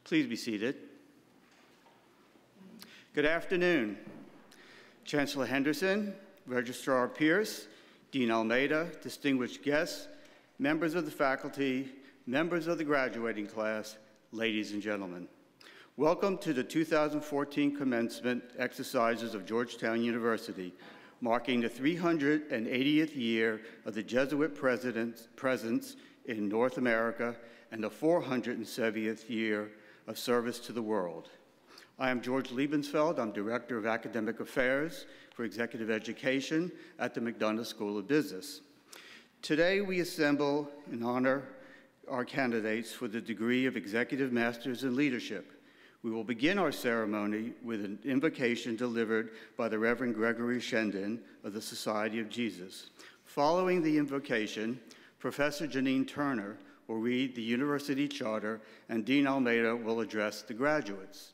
Please be seated. Good afternoon. Chancellor Henderson, Registrar Pierce, Dean Almeida, distinguished guests, members of the faculty, members of the graduating class, ladies and gentlemen. Welcome to the 2014 commencement exercises of Georgetown University, marking the 380th year of the Jesuit presence in North America and the 470th year of service to the world. I am George Liebensfeld. I'm Director of Academic Affairs for Executive Education at the McDonough School of Business. Today we assemble and honor our candidates for the degree of Executive Masters in Leadership. We will begin our ceremony with an invocation delivered by the Reverend Gregory Shendon of the Society of Jesus. Following the invocation, Professor Janine Turner will read the university charter and Dean Almeida will address the graduates.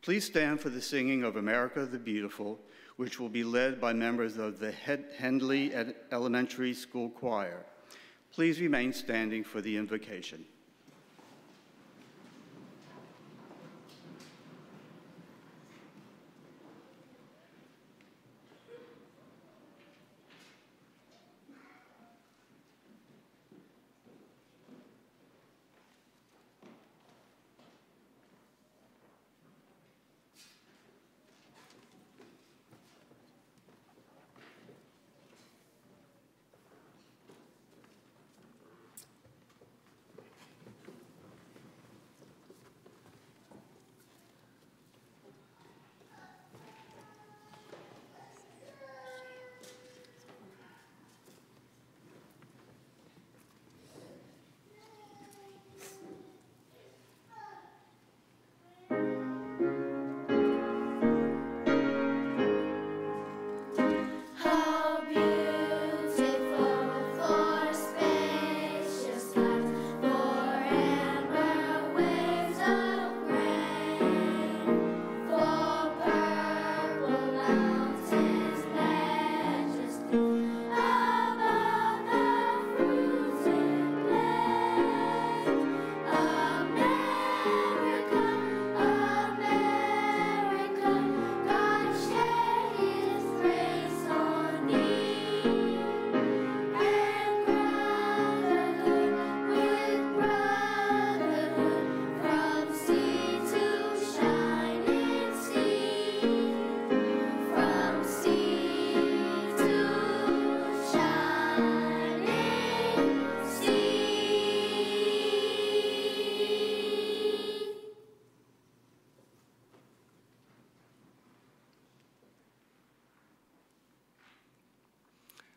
Please stand for the singing of America the Beautiful, which will be led by members of the Hendley Elementary School Choir. Please remain standing for the invocation.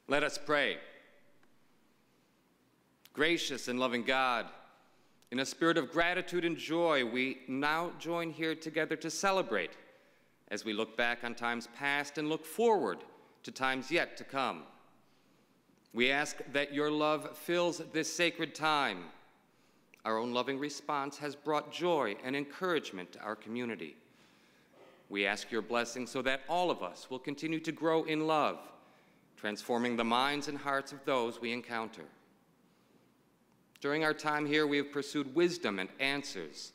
Let us pray. Gracious and loving God, in a spirit of gratitude and joy, we now join here together to celebrate as we look back on times past and look forward to times yet to come. We ask that your love fills this sacred time. Our own loving response has brought joy and encouragement to our community. We ask your blessing so that all of us will continue to grow in love, transforming the minds and hearts of those we encounter. During our time here, we have pursued wisdom and answers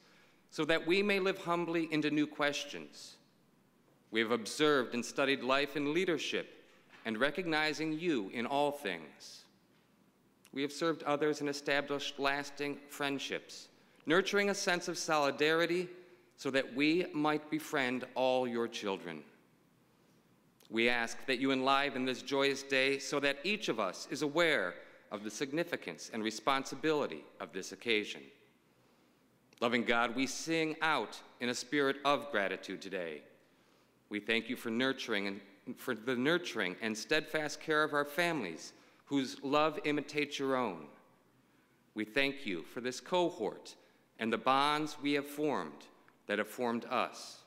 so that we may live humbly into new questions. We have observed and studied life and leadership and recognizing you in all things. We have served others and established lasting friendships, nurturing a sense of solidarity so that we might befriend all your children. We ask that you enliven this joyous day so that each of us is aware of the significance and responsibility of this occasion. Loving God, we sing out in a spirit of gratitude today. We thank you for the nurturing and steadfast care of our families whose love imitates your own. We thank you for this cohort and the bonds we have formed that have formed us.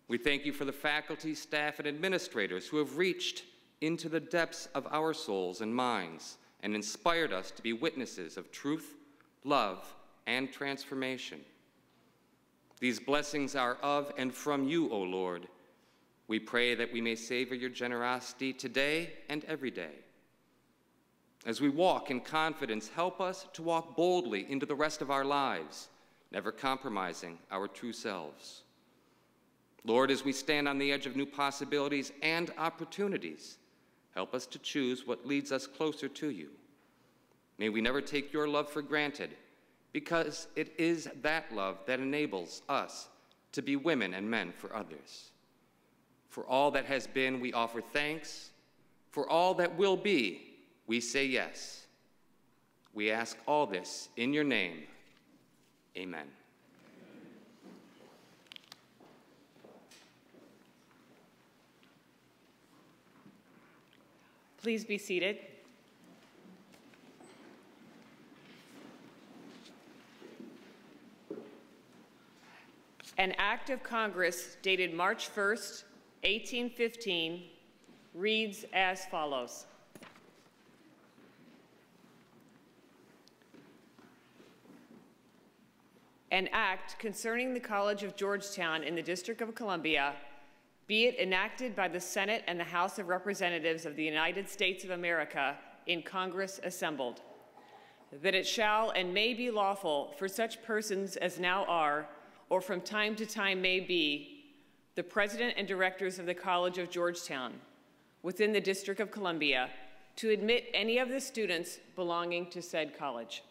We thank you for the faculty, staff, and administrators who have reached into the depths of our souls and minds and inspired us to be witnesses of truth, love, and transformation. These blessings are of and from you, O Lord. We pray that we may savor your generosity today and every day. As we walk in confidence, help us to walk boldly into the rest of our lives, never compromising our true selves. Lord, as we stand on the edge of new possibilities and opportunities, help us to choose what leads us closer to you. May we never take your love for granted, because it is that love that enables us to be women and men for others. For all that has been, we offer thanks. For all that will be, we say yes. We ask all this in your name. Amen. Please be seated. An act of Congress dated March 1st, 1815, reads as follows. An act concerning the College of Georgetown in the District of Columbia, be it enacted by the Senate and the House of Representatives of the United States of America in Congress assembled, that it shall and may be lawful for such persons as now are, or from time to time may be, the President and Directors of the College of Georgetown within the District of Columbia to admit any of the students belonging to said college,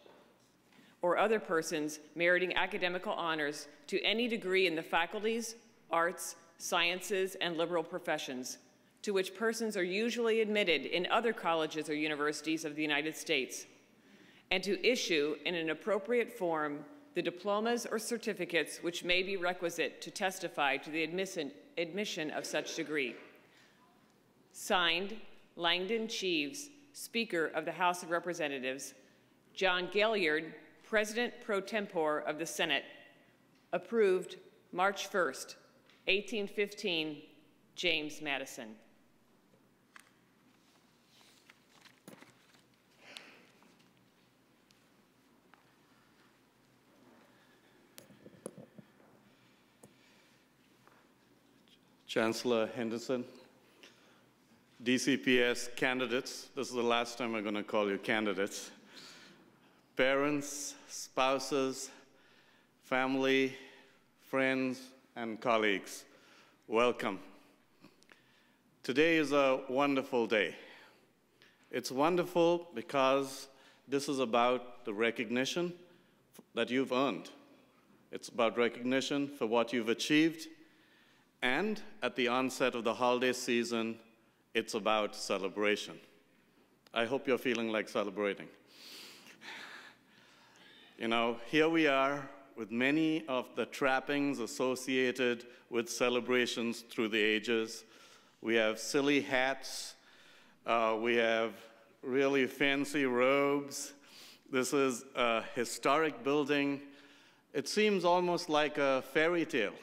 or other persons meriting academical honors to any degree in the faculties, arts, sciences, and liberal professions, to which persons are usually admitted in other colleges or universities of the United States, and to issue in an appropriate form the diplomas or certificates which may be requisite to testify to the admission of such degree. Signed, Langdon Cheeves, Speaker of the House of Representatives, John Galliard, President pro tempore of the Senate. Approved March 1st, 1815, James Madison. Chancellor Henderson, DCPS candidates, this is the last time I'm going to call you candidates, parents, spouses, family, friends, and colleagues, welcome. Today is a wonderful day. It's wonderful because this is about the recognition that you've earned. It's about recognition for what you've achieved. And at the onset of the holiday season, it's about celebration. I hope you're feeling like celebrating. You know, here we are with many of the trappings associated with celebrations through the ages. We have silly hats. We have really fancy robes. This is a historic building. It seems almost like a fairy tale.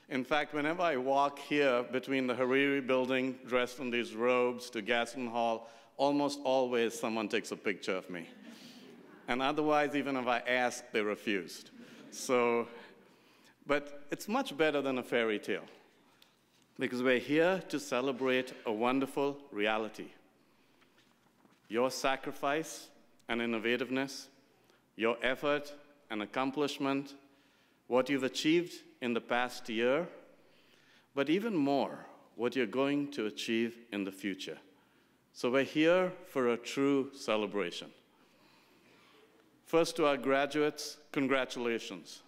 In fact, whenever I walk here between the Hariri building, dressed in these robes, to Gaston Hall, almost always someone takes a picture of me. And otherwise, even if I asked, they refused. But it's much better than a fairy tale, because we're here to celebrate a wonderful reality. Your sacrifice and innovativeness, your effort and accomplishment, what you've achieved in the past year, but even more, what you're going to achieve in the future. So we're here for a true celebration. First, to our graduates, congratulations.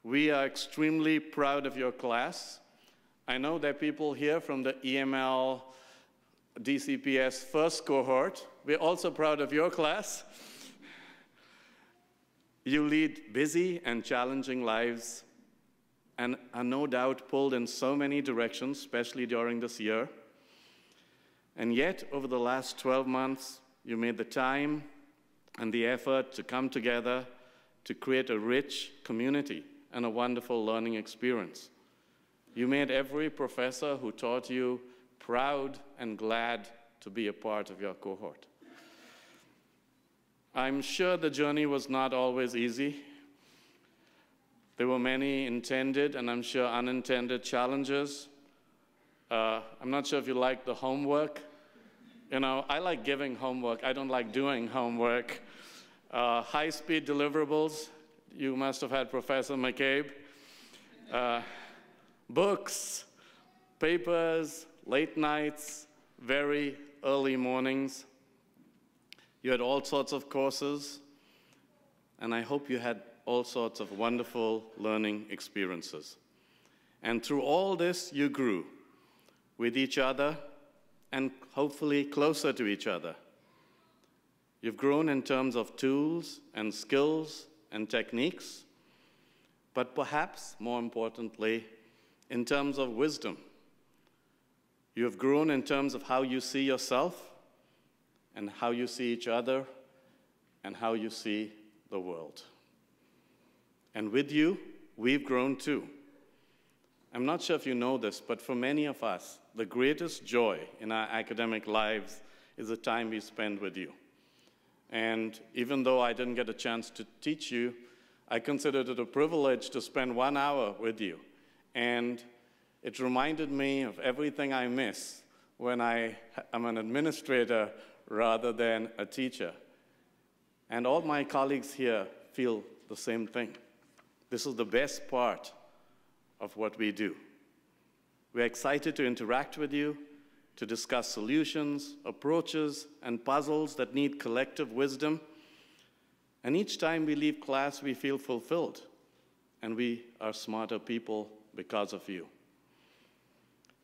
We are extremely proud of your class. I know there are people here from the EML DCPS first cohort. We're also proud of your class. You lead busy and challenging lives and are no doubt pulled in so many directions, especially during this year. And yet, over the last 12 months, you made the time and the effort to come together to create a rich community and a wonderful learning experience. You made every professor who taught you proud and glad to be a part of your cohort. I'm sure the journey was not always easy. There were many intended and I'm sure unintended challenges. I'm not sure if you like the homework. You know, I like giving homework. I don't like doing homework. High-speed deliverables. you must have had Professor McCabe. Books, papers, late nights, very early mornings. You had all sorts of courses, and I hope you had all sorts of wonderful learning experiences. And through all this, you grew with each other and hopefully closer to each other. You've grown in terms of tools and skills and techniques, but perhaps more importantly, in terms of wisdom. You have grown in terms of how you see yourself and how you see each other and how you see the world. And with you, we've grown too. I'm not sure if you know this, but for many of us, the greatest joy in our academic lives is the time we spend with you. And even though I didn't get a chance to teach you, I considered it a privilege to spend 1 hour with you. And it reminded me of everything I miss when I am an administrator rather than a teacher. And all my colleagues here feel the same thing. This is the best part of what we do. We're excited to interact with you, to discuss solutions, approaches, and puzzles that need collective wisdom. And each time we leave class, we feel fulfilled, and we are smarter people because of you.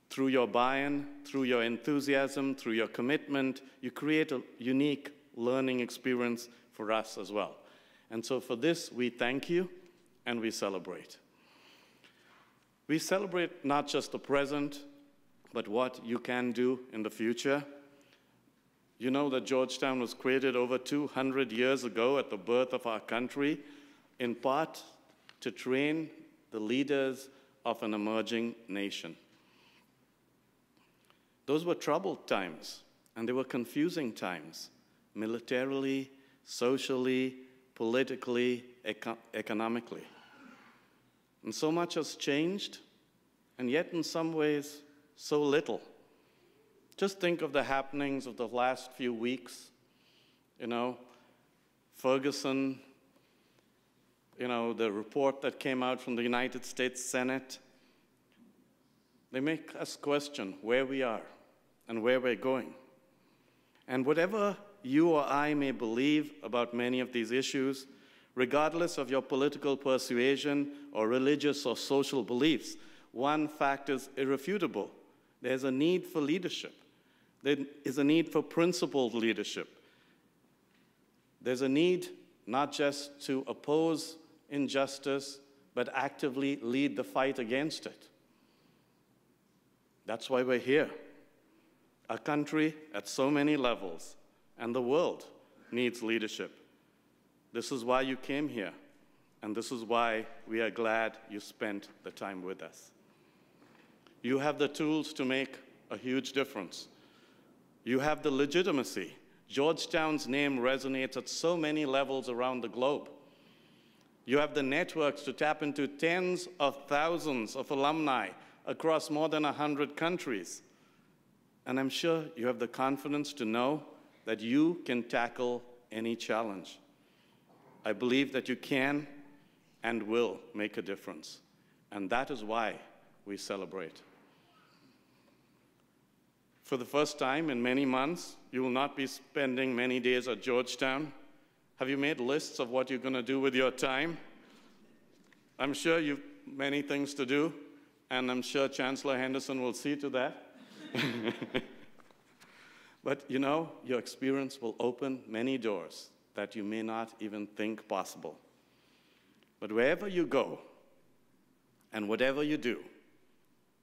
Through your buy-in, through your enthusiasm, through your commitment, you create a unique learning experience for us as well. And so for this, we thank you and we celebrate. We celebrate not just the present, but what you can do in the future. You know that Georgetown was created over 200 years ago at the birth of our country, in part to train the leaders of an emerging nation. Those were troubled times, and they were confusing times, militarily, socially, politically, economically. And so much has changed, and yet in some ways, so little. Just think of the happenings of the last few weeks. You know, Ferguson, you know, the report that came out from the United States Senate. They make us question where we are and where we're going. And whatever you or I may believe about many of these issues, regardless of your political persuasion or religious or social beliefs, one fact is irrefutable. There's a need for leadership. There is a need for principled leadership. There's a need not just to oppose injustice, but actively lead the fight against it. That's why we're here. Our country, at so many levels, and the world needs leadership. This is why you came here, and this is why we are glad you spent the time with us. You have the tools to make a huge difference. You have the legitimacy. Georgetown's name resonates at so many levels around the globe. You have the networks to tap into tens of thousands of alumni across more than 100 countries. And I'm sure you have the confidence to know that you can tackle any challenge. I believe that you can and will make a difference. And that is why we celebrate. For the first time in many months, you will not be spending many days at Georgetown. Have you made lists of what you're going to do with your time? I'm sure you've many things to do, and I'm sure Chancellor Henderson will see to that. But you know, your experience will open many doors that you may not even think possible. But wherever you go, and whatever you do,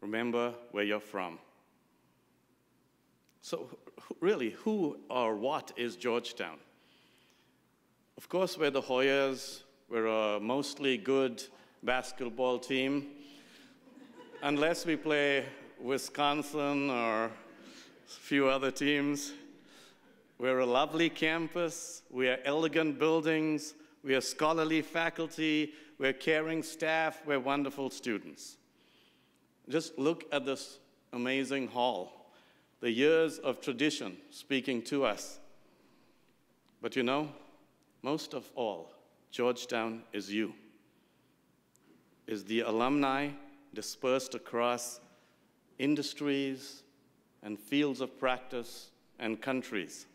remember where you're from. So really, who or what is Georgetown? Of course, we're the Hoyas. We're a mostly good basketball team, unless we play Wisconsin or a few other teams. We're a lovely campus. We are elegant buildings. We are scholarly faculty. We're caring staff. We're wonderful students. Just look at this amazing hall. The years of tradition speaking to us. But you know, most of all, Georgetown is you, is the alumni dispersed across industries and fields of practice and countries.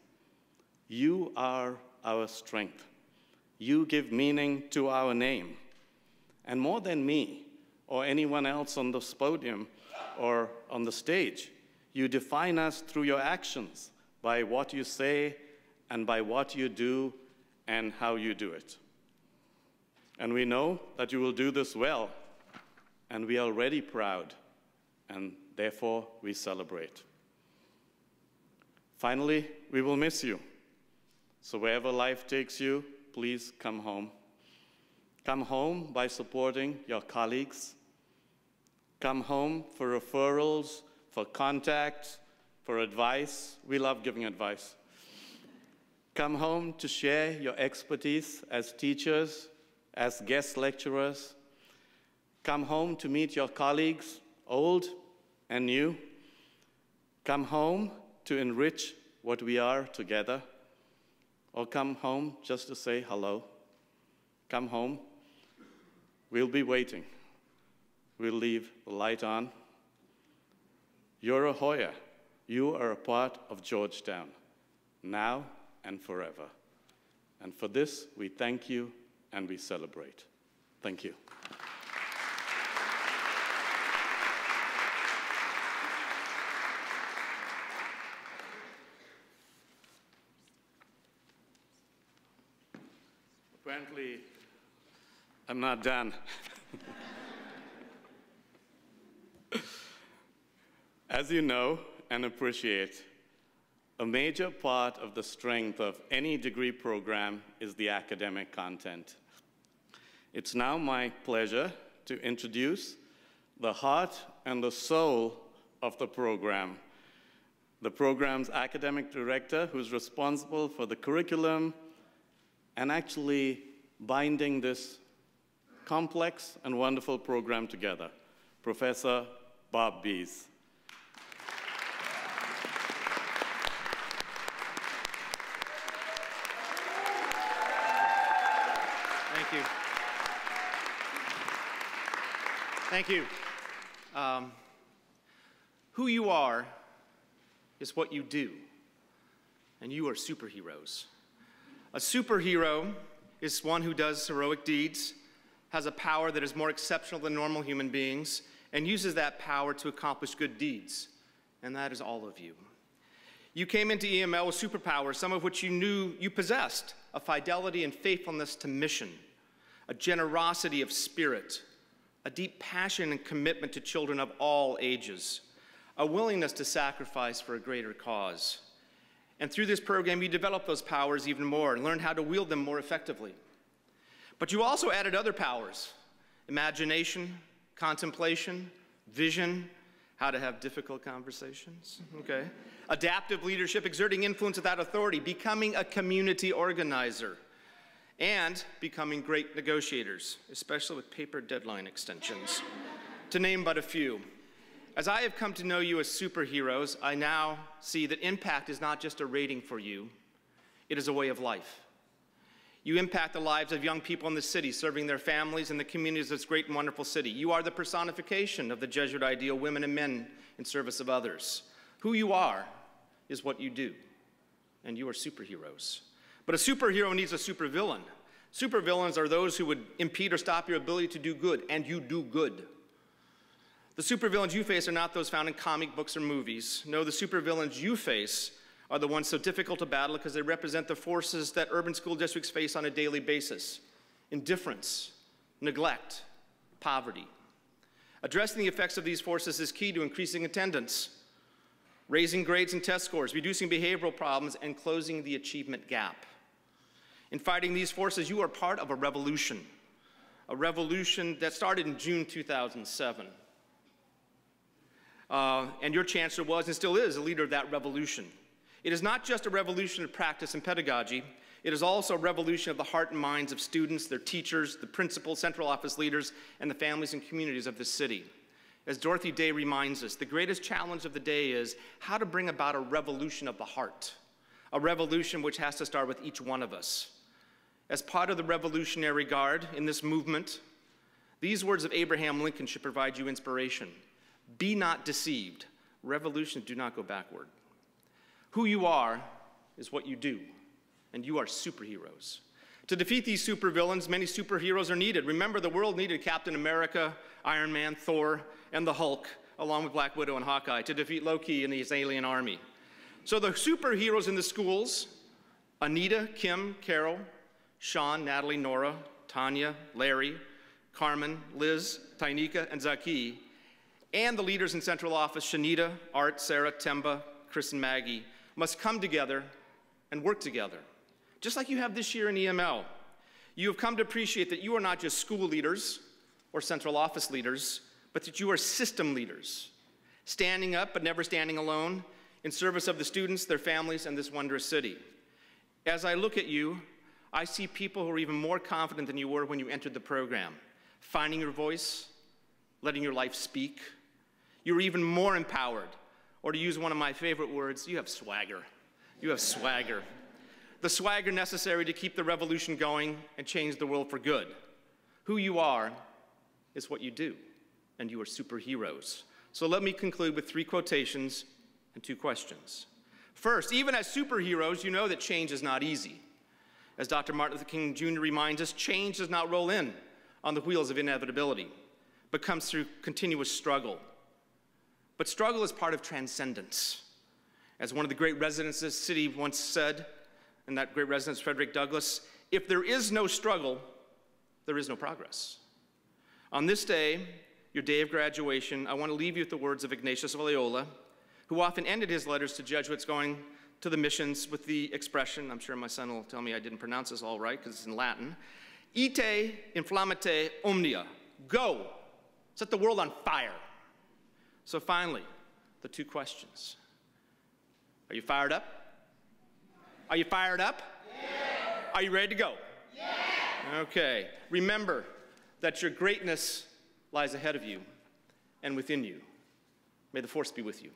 You are our strength. You give meaning to our name. And more than me or anyone else on this podium or on the stage, you define us through your actions, by what you say and by what you do and how you do it. And we know that you will do this well, and we are already proud, and therefore we celebrate. Finally, we will miss you. So wherever life takes you, please come home. Come home by supporting your colleagues. Come home for referrals, for contacts, for advice. We love giving advice. Come home to share your expertise as teachers, as guest lecturers. Come home to meet your colleagues, old and new. Come home to enrich what we are together. Or come home just to say hello. Come home. We'll be waiting. We'll leave the light on. You're a Hoya. You are a part of Georgetown, now and forever. And for this, we thank you and we celebrate. Thank you. Apparently, I'm not done. As you know and appreciate, a major part of the strength of any degree program is the academic content. It's now my pleasure to introduce the heart and the soul of the program's academic director, who's responsible for the curriculum and actually binding this complex and wonderful program together, Professor Bob Bees. Thank you. Thank you. Who you are is what you do, and you are superheroes. A superhero is one who does heroic deeds, has a power that is more exceptional than normal human beings, and uses that power to accomplish good deeds, and that is all of you. You came into EML with superpowers, some of which you knew you possessed: a fidelity and faithfulness to mission, a generosity of spirit, a deep passion and commitment to children of all ages, a willingness to sacrifice for a greater cause. And through this program, you developed those powers even more and learned how to wield them more effectively. But you also added other powers: imagination, contemplation, vision, how to have difficult conversations, okay? Adaptive leadership, exerting influence without authority, becoming a community organizer, and becoming great negotiators, especially with paper deadline extensions, to name but a few. As I have come to know you as superheroes, I now see that impact is not just a rating for you, it is a way of life. You impact the lives of young people in the city, serving their families and the communities of this great and wonderful city. You are the personification of the Jesuit ideal, women and men in service of others. Who you are is what you do, and you are superheroes. But a superhero needs a supervillain. Supervillains are those who would impede or stop your ability to do good, and you do good. The supervillains you face are not those found in comic books or movies. No, the supervillains you face are the ones so difficult to battle because they represent the forces that urban school districts face on a daily basis: indifference, neglect, poverty. Addressing the effects of these forces is key to increasing attendance, raising grades and test scores, reducing behavioral problems, and closing the achievement gap. In fighting these forces, you are part of a revolution that started in June 2007. And your chancellor was and still is a leader of that revolution. It is not just a revolution of practice and pedagogy, it is also a revolution of the heart and minds of students, their teachers, the principals, central office leaders, and the families and communities of this city. As Dorothy Day reminds us, the greatest challenge of the day is how to bring about a revolution of the heart, a revolution which has to start with each one of us. as part of the Revolutionary Guard in this movement, these words of Abraham Lincoln should provide you inspiration. Be not deceived. Revolutions do not go backward. Who you are is what you do, and you are superheroes. To defeat these supervillains, many superheroes are needed. Remember, the world needed Captain America, Iron Man, Thor, and the Hulk, along with Black Widow and Hawkeye, to defeat Loki and his alien army. So the superheroes in the schools, Anita, Kim, Carol, Sean, Natalie, Nora, Tanya, Larry, Carmen, Liz, Tainika, and Zaki, and the leaders in central office, Shanita, Art, Sarah, Temba, Chris, and Maggie, must come together and work together. Just like you have this year in EML, you have come to appreciate that you are not just school leaders or central office leaders, but that you are system leaders, standing up but never standing alone in service of the students, their families, and this wondrous city. As I look at you, I see people who are even more confident than you were when you entered the program, finding your voice, letting your life speak. You're even more empowered, or to use one of my favorite words, you have swagger. You have swagger. The swagger necessary to keep the revolution going and change the world for good. Who you are is what you do, and you are superheroes. So let me conclude with 3 quotations and 2 questions. First, even as superheroes, you know that change is not easy. As Dr. Martin Luther King Jr. reminds us, change does not roll in on the wheels of inevitability, but comes through continuous struggle. But struggle is part of transcendence. As one of the great residents of this city once said, and that great resident, Frederick Douglass, if there is no struggle, there is no progress. On this day, your day of graduation, I want to leave you with the words of Ignatius of Loyola, who often ended his letters to Jesuits going to the missions with the expression, I'm sure my son will tell me I didn't pronounce this all right because it's in Latin, ite inflammate omnia, go, set the world on fire. So finally, the 2 questions. Are you fired up? Are you fired up? Yeah. Are you ready to go? Yeah. Okay. Remember that your greatness lies ahead of you and within you. May the force be with you.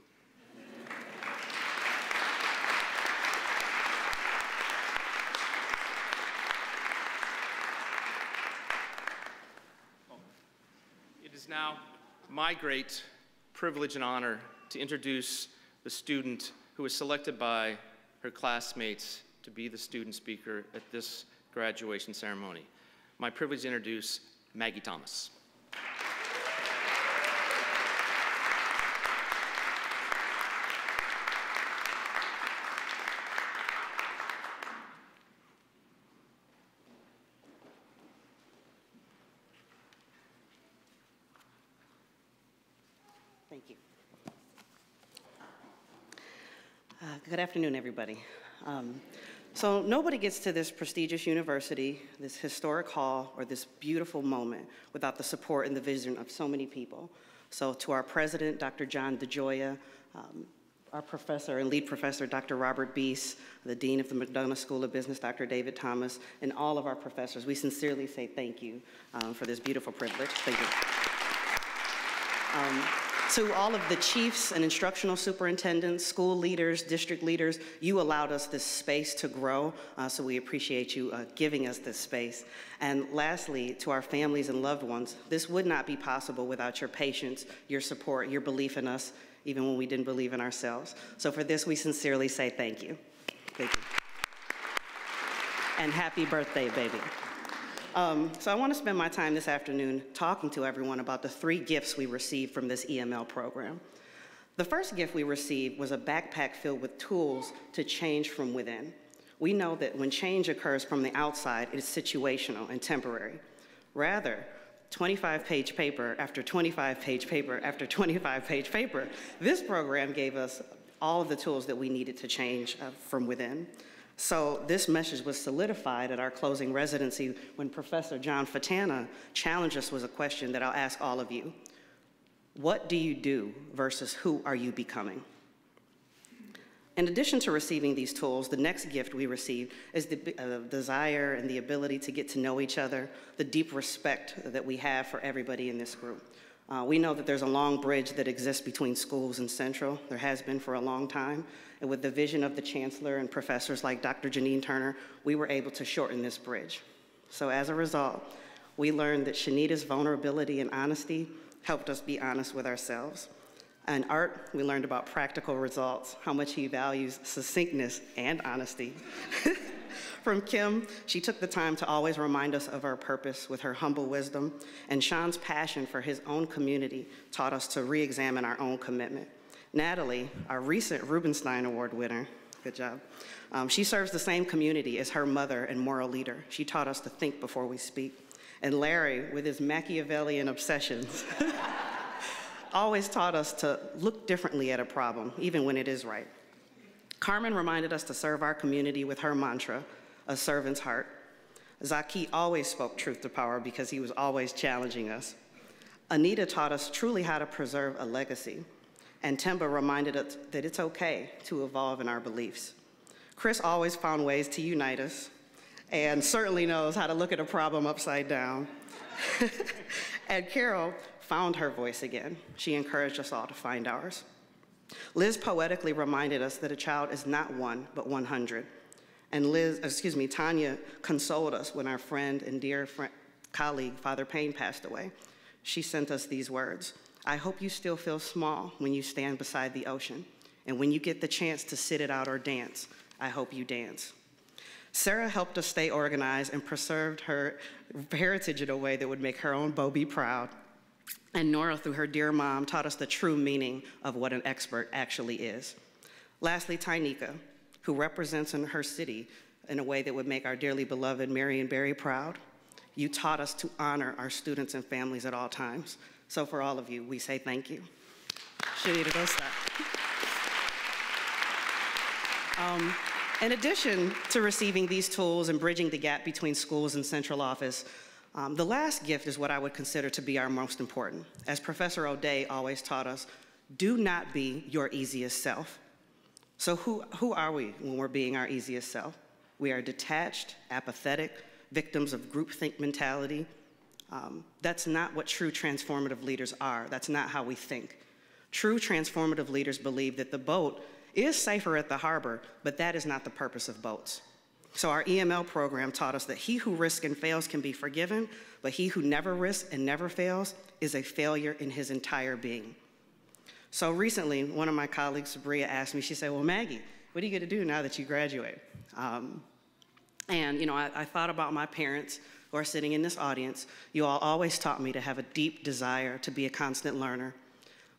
It is now my great privilege and honor to introduce the student who was selected by her classmates to be the student speaker at this graduation ceremony. My privilege to introduce Maggie Thomas. Thank you. Good afternoon, everybody. So nobody gets to this prestigious university, this historic hall, or this beautiful moment without the support and the vision of so many people. So to our president, Dr. John DeGioia, our professor and lead professor, Dr. Robert Beese, the dean of the McDonough School of Business, Dr. David Thomas, and all of our professors, we sincerely say thank you for this beautiful privilege. Thank you. To all of the chiefs and instructional superintendents, school leaders, district leaders, you allowed us this space to grow, so we appreciate you giving us this space. And lastly, to our families and loved ones, this would not be possible without your patience, your support, your belief in us, even when we didn't believe in ourselves. So for this, we sincerely say thank you. Thank you. And happy birthday, baby. So I want to spend my time this afternoon talking to everyone about the 3 gifts we received from this EML program. The first gift we received was a backpack filled with tools to change from within. We know that when change occurs from the outside, it is situational and temporary. Rather, 25-page paper after 25-page paper after 25-page paper, this program gave us all of the tools that we needed to change from within. So this message was solidified at our closing residency when Professor John Fatana challenged us with a question that I'll ask all of you. What do you do versus who are you becoming? In addition to receiving these tools, the next gift we received is the desire and the ability to get to know each other, the deep respect that we have for everybody in this group. We know that there's a long bridge that exists between schools and Central. There has been for a long time. And with the vision of the chancellor and professors like Dr. Janine Turner, we were able to shorten this bridge. So as a result, we learned that Shanita's vulnerability and honesty helped us be honest with ourselves. And Art, we learned about practical results, how much he values succinctness and honesty. From Kim, she took the time to always remind us of our purpose with her humble wisdom, and Sean's passion for his own community taught us to re-examine our own commitment. Natalie, our recent Rubenstein Award winner, good job, she serves the same community as her mother and moral leader. She taught us to think before we speak. And Larry, with his Machiavellian obsessions, always taught us to look differently at a problem, even when it is right. Carmen reminded us to serve our community with her mantra, a servant's heart. Zaki always spoke truth to power because he was always challenging us. Anita taught us truly how to preserve a legacy. And Timba reminded us that it's okay to evolve in our beliefs. Chris always found ways to unite us and certainly knows how to look at a problem upside down. And Carol found her voice again. She encouraged us all to find ours. Liz poetically reminded us that a child is not one, but 100. And Tanya consoled us when our friend and dear colleague, Father Payne, passed away. She sent us these words: "I hope you still feel small when you stand beside the ocean, and when you get the chance to sit it out or dance, I hope you dance." Sarah helped us stay organized and preserved her heritage in a way that would make her own beau be proud. And Nora, through her dear mom, taught us the true meaning of what an expert actually is. Lastly, Tynika, who represents in her city in a way that would make our dearly beloved Marion Barry proud. You taught us to honor our students and families at all times. So for all of you, we say thank you. Shanita, go stop. In addition to receiving these tools and bridging the gap between schools and central office, the last gift is what I would consider to be our most important. As Professor O'Day always taught us, do not be your easiest self. So who are we when we're being our easiest self? We are detached, apathetic, victims of groupthink mentality. That's not what true transformative leaders are. That's not how we think. True transformative leaders believe that the boat is safer at the harbor, but that is not the purpose of boats. So our EML program taught us that he who risks and fails can be forgiven, but he who never risks and never fails is a failure in his entire being. So recently, one of my colleagues, Sabria, asked me, she said, "Well, Maggie, what are you going to do now that you graduate?" And I thought about my parents who are sitting in this audience. You all always taught me to have a deep desire to be a constant learner.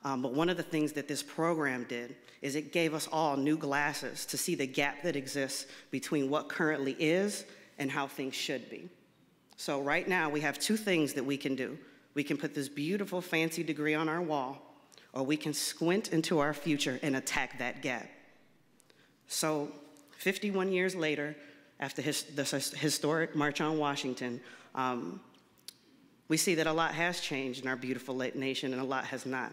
But one of the things that this program did is it gave us all new glasses to see the gap that exists between what currently is and how things should be. So right now, we have two things that we can do. We can put this beautiful, fancy degree on our wall, or we can squint into our future and attack that gap. So 51 years later, after the historic March on Washington, we see that a lot has changed in our beautiful nation and a lot has not.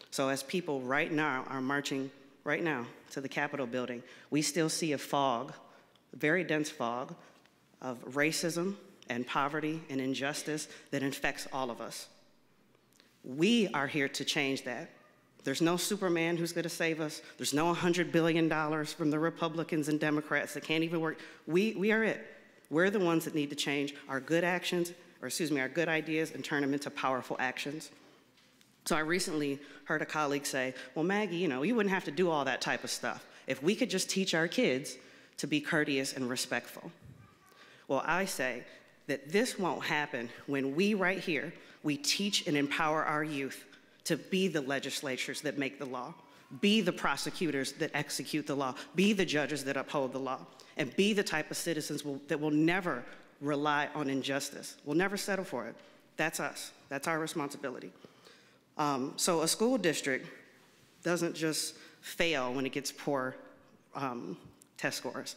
So as people right now are marching right now to the Capitol building, we still see a fog, a very dense fog of racism and poverty and injustice that infects all of us. We are here to change that. There's no Superman who's going to save us. There's no $100 billion from the Republicans and Democrats that can't even work. We are it. We're the ones that need to change our good actions, our good ideas and turn them into powerful actions. So I recently heard a colleague say, "Well, Maggie, you wouldn't have to do all that type of stuff if we could just teach our kids to be courteous and respectful." Well, I say that this won't happen when we right here, we teach and empower our youth to be the legislatures that make the law, be the prosecutors that execute the law, be the judges that uphold the law, and be the type of citizens that will never rely on injustice. We'll never settle for it. That's us. That's our responsibility. So a school district doesn't just fail when it gets poor test scores,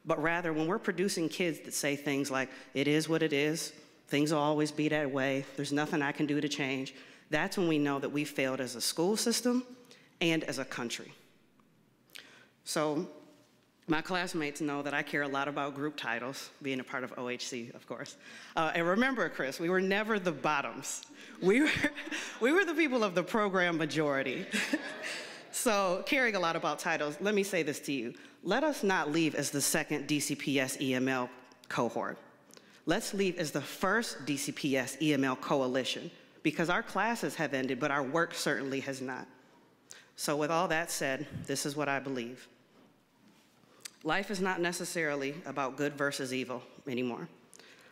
but rather when we're producing kids that say things like, "It is what it is, things will always be that way, there's nothing I can do to change," that's when we know that we failed as a school system and as a country. So My classmates know that I care a lot about group titles, being a part of OHC, of course. And remember, Chris, we were never the bottoms. We were the people of the program majority. So caring a lot about titles, let me say this to you. Let us not leave as the second DCPS EML cohort. Let's leave as the first DCPS EML coalition, because our classes have ended, but our work certainly has not. So with all that said, this is what I believe. Life is not necessarily about good versus evil anymore.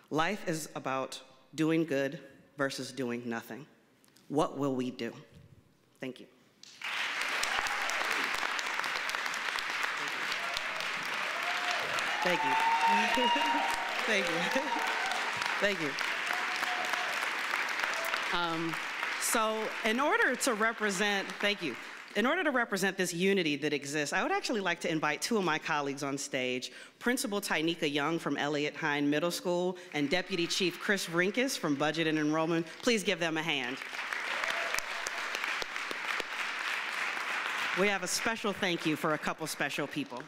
Life is about doing good versus doing nothing. What will we do? Thank you. Thank you. Thank you. Thank you. So in order to represent, thank you. In order to represent this unity that exists, I would actually like to invite two of my colleagues on stage, Principal Tynika Young from Elliott Hine Middle School and Deputy Chief Chris Rinkus from Budget and Enrollment. Please give them a hand. We have a special thank you for a couple special people.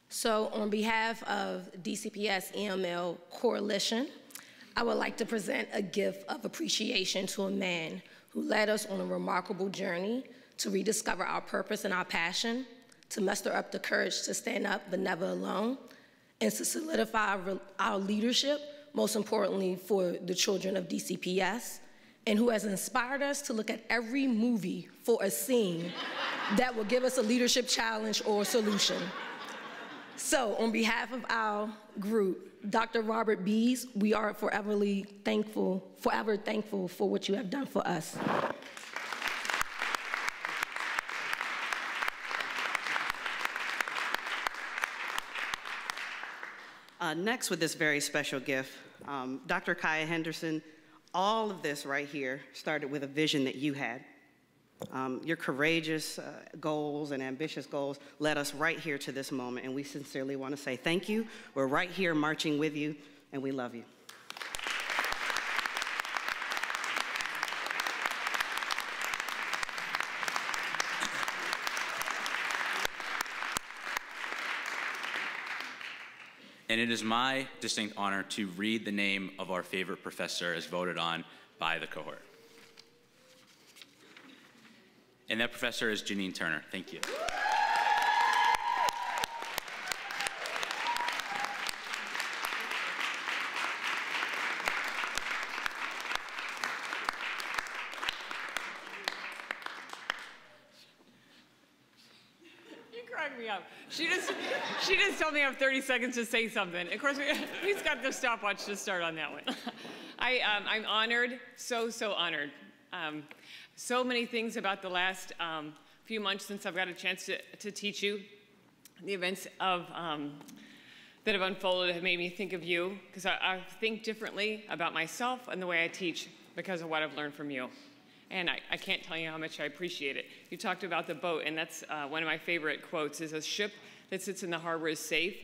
So on behalf of DCPS EML Coalition, I would like to present a gift of appreciation to a man who led us on a remarkable journey to rediscover our purpose and our passion, to muster up the courage to stand up but never alone, and to solidify our leadership, most importantly for the children of DCPS, and who has inspired us to look at every movie for a scene that will give us a leadership challenge or solution. So on behalf of our group, Dr. Robert Bees, we are forever thankful for what you have done for us. Next with this very special gift, Dr. Kaya Henderson, all of this right here started with a vision that you had. Your courageous goals and ambitious goals led us right here to this moment, and we sincerely want to say thank you. We're right here marching with you, and we love you. And it is my distinct honor to read the name of our favorite professor as voted on by the cohort. And that professor is Janine Turner. Thank you. You crack me up. She just told me I have 30 seconds to say something. Of course, he's got the stopwatch to start on that one. I'm honored, so honored. So many things about the last few months since I've got a chance to teach you. The events that have unfolded have made me think of you, because I think differently about myself and the way I teach because of what I've learned from you. And I can't tell you how much I appreciate it. You talked about the boat, and that's one of my favorite quotes, is a ship that sits in the harbor is safe,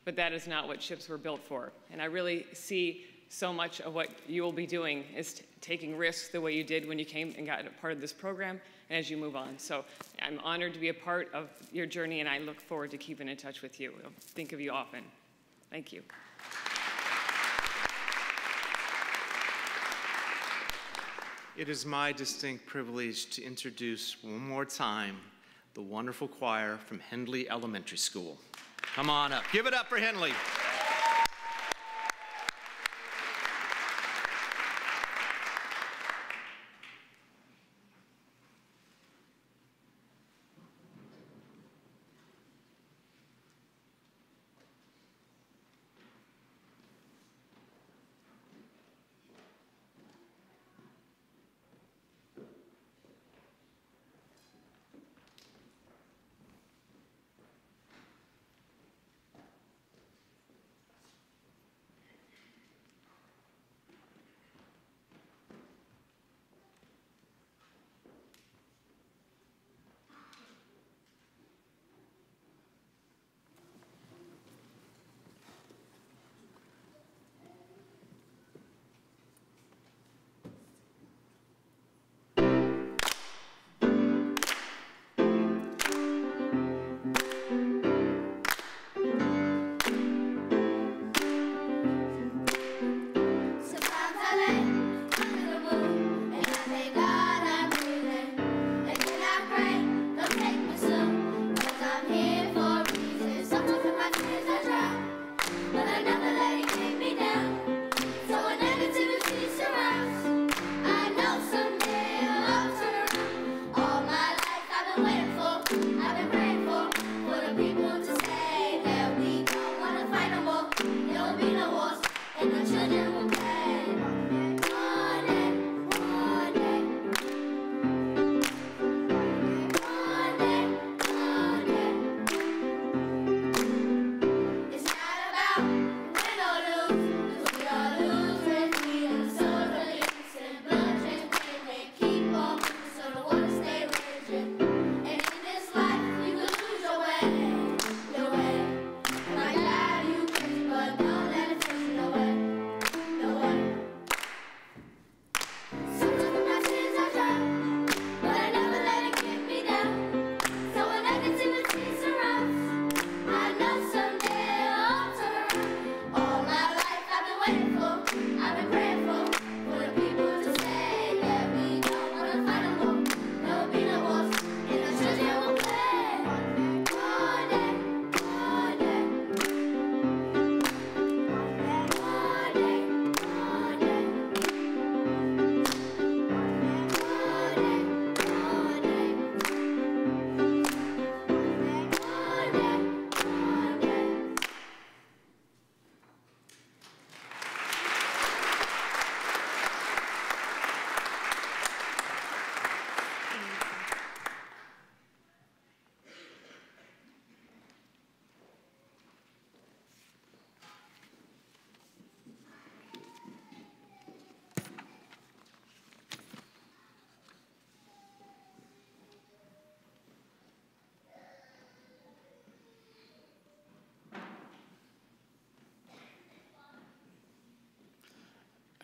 but that is not what ships were built for. And I really see so much of what you will be doing is taking risks the way you did when you came and got a part of this program and as you move on. So I'm honored to be a part of your journey, and I look forward to keeping in touch with you. I'll think of you often. Thank you. It is my distinct privilege to introduce one more time the wonderful choir from Henley Elementary School. Come on up. Give it up for Henley.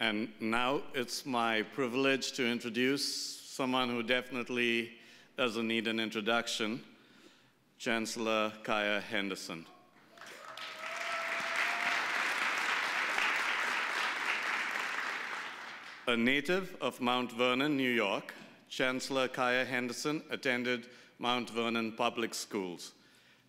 And now it's my privilege to introduce someone who definitely doesn't need an introduction, Chancellor Kaya Henderson. A native of Mount Vernon, New York, Chancellor Kaya Henderson attended Mount Vernon Public Schools.